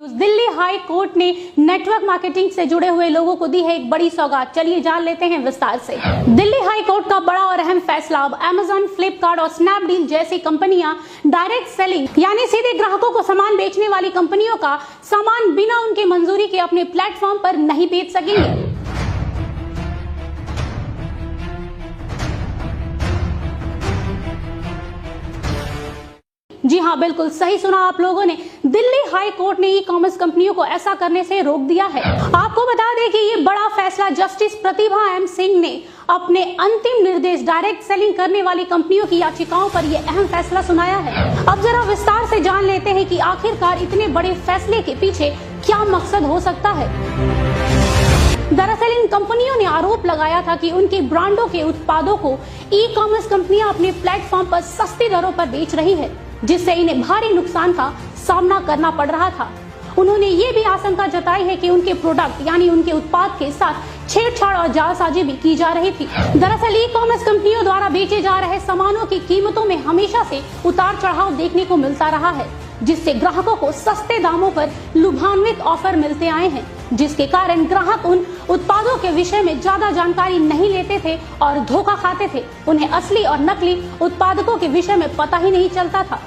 Delhi high court ने network marketing से जुड़े हुए लोगों को दी है एक बड़ी सौगात। चलिए जान लेते हैं विस्तार से। दिल्ली हाई कोर्ट का बड़ा और अहम फैसला। अब अमेजन, फ्लिपकार्ट और स्नैपडील जैसी कंपनियां डायरेक्ट सेलिंग यानी सीधे ग्राहकों को सामान बेचने वाली कंपनियों का सामान बिना उनकी मंजूरी के अपने प्लेटफॉर्म पर नहीं बेच सकेंगे। जी हाँ, बिल्कुल सही सुना आप लोगों ने। दिल्ली हाई कोर्ट ने ई कॉमर्स कंपनियों को ऐसा करने से रोक दिया है। आपको बता दें कि ये बड़ा फैसला जस्टिस प्रतिभा एम सिंह ने अपने अंतिम निर्देश डायरेक्ट सेलिंग करने वाली कंपनियों की याचिकाओं पर यह अहम फैसला सुनाया है। अब जरा विस्तार से जान लेते हैं कि आखिरकार इतने बड़े फैसले के पीछे क्या मकसद हो सकता है। दरअसल इन कंपनियों ने आरोप लगाया था कि उनके ब्रांडों के उत्पादों को ई कॉमर्स कंपनियां अपने प्लेटफॉर्म पर सस्ती दरों पर बेच रही है, जिससे इन्हें भारी नुकसान का सामना करना पड़ रहा था। उन्होंने ये भी आशंका जताई है कि उनके प्रोडक्ट यानी उनके उत्पाद के साथ छेड़छाड़ और जालसाजी भी की जा रही थी। दरअसल ई कॉमर्स कंपनियों द्वारा बेचे जा रहे सामानों की कीमतों में हमेशा से उतार चढ़ाव देखने को मिलता रहा है, जिससे ग्राहकों को सस्ते दामों पर लुभान्वित ऑफर मिलते आए हैं, जिसके कारण ग्राहक उन उत्पादों के विषय में ज्यादा जानकारी नहीं लेते थे और धोखा खाते थे। उन्हें असली और नकली उत्पादकों के विषय में पता ही नहीं चलता था।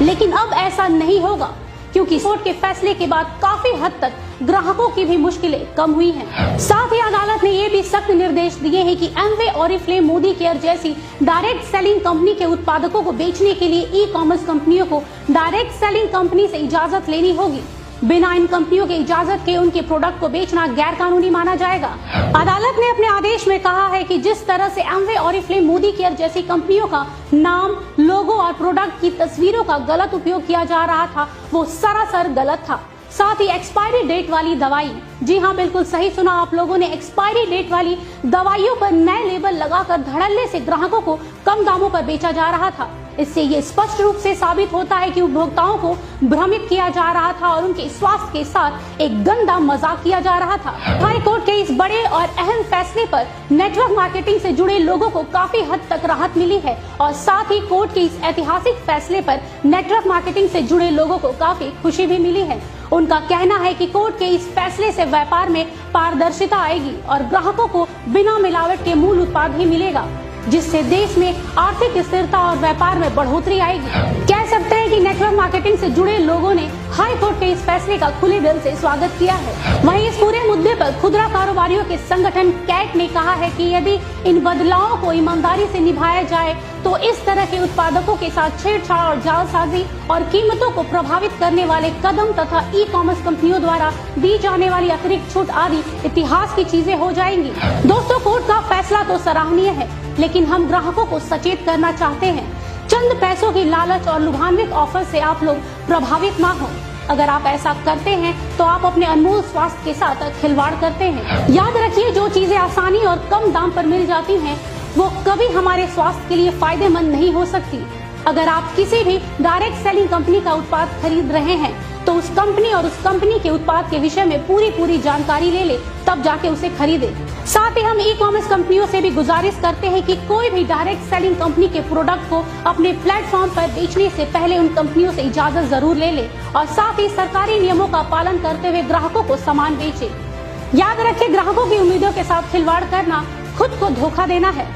लेकिन अब ऐसा नहीं होगा, क्योंकि कोर्ट के फैसले के बाद काफी हद तक ग्राहकों की भी मुश्किलें कम हुई हैं। साथ ही अदालत ने ये भी सख्त निर्देश दिए हैं कि एमवे, ऑरिफ्लेम, मोदी केयर जैसी डायरेक्ट सेलिंग कंपनी के उत्पादकों को बेचने के लिए ई कॉमर्स कंपनियों को डायरेक्ट सेलिंग कंपनी से इजाजत लेनी होगी। बिना इन कंपनियों के इजाजत के उनके प्रोडक्ट को बेचना गैर कानूनी माना जाएगा। अदालत ने अपने आदेश में कहा है कि जिस तरह से एमवे, ऑरिफ्लेम, मोदी केयर जैसी कंपनियों का नाम, लोगो और प्रोडक्ट की तस्वीरों का गलत उपयोग किया जा रहा था, वो सरासर गलत था। साथ ही एक्सपायरी डेट वाली दवाई, जी हाँ बिल्कुल सही सुना आप लोगों ने, एक्सपायरी डेट वाली दवाइयों पर नए लेबल लगाकर धड़ल्ले से ग्राहकों को कम दामों पर बेचा जा रहा था। इससे ये स्पष्ट रूप से साबित होता है कि उपभोक्ताओं को भ्रमित किया जा रहा था और उनके स्वास्थ्य के साथ एक गंदा मजाक किया जा रहा था। हाई कोर्ट के इस बड़े और अहम फैसले पर नेटवर्क मार्केटिंग से जुड़े लोगों को काफी हद तक राहत मिली है और साथ ही कोर्ट के इस ऐतिहासिक फैसले पर नेटवर्क मार्केटिंग से जुड़े लोगों को काफी खुशी भी मिली है। उनका कहना है कि कोर्ट के इस फैसले से व्यापार में पारदर्शिता आएगी और ग्राहकों को बिना मिलावट के मूल उत्पाद ही मिलेगा, जिससे देश में आर्थिक स्थिरता और व्यापार में बढ़ोतरी आएगी। कह सकते हैं कि नेटवर्क मार्केटिंग से जुड़े लोगों ने हाई कोर्ट के इस फैसले का खुले दिल से स्वागत किया है। वहीं इस पूरे मुद्दे पर खुदरा कारोबारियों के संगठन कैट ने कहा है कि यदि इन बदलावों को ईमानदारी से निभाया जाए तो इस तरह के उत्पादकों के साथ छेड़छाड़ और जालसाजी और कीमतों को प्रभावित करने वाले कदम तथा ई कॉमर्स कंपनियों द्वारा दी जाने वाली अतिरिक्त छूट आदि इतिहास की चीजें हो जाएंगी। दोस्तों, कोर्ट का फैसला तो सराहनीय है, लेकिन हम ग्राहकों को सचेत करना चाहते हैं। चंद पैसों की लालच और लुभान्वित ऑफर से आप लोग प्रभावित ना हो। अगर आप ऐसा करते हैं तो आप अपने अनमोल स्वास्थ्य के साथ खिलवाड़ करते हैं। याद रखिए, जो चीजें आसानी और कम दाम पर मिल जाती हैं, वो कभी हमारे स्वास्थ्य के लिए फायदेमंद नहीं हो सकती। अगर आप किसी भी डायरेक्ट सेलिंग कंपनी का उत्पाद खरीद रहे हैं तो उस कंपनी और उस कंपनी के उत्पाद के विषय में पूरी जानकारी ले तब जाके उसे खरीदे। साथ ही हम ई कॉमर्स कंपनियों से भी गुजारिश करते हैं कि कोई भी डायरेक्ट सेलिंग कंपनी के प्रोडक्ट को अपने प्लेटफॉर्म पर बेचने से पहले उन कंपनियों से इजाजत जरूर ले और साथ ही सरकारी नियमों का पालन करते हुए ग्राहकों को सामान बेचे। याद रखें, ग्राहकों की उम्मीदों के साथ खिलवाड़ करना खुद को धोखा देना है।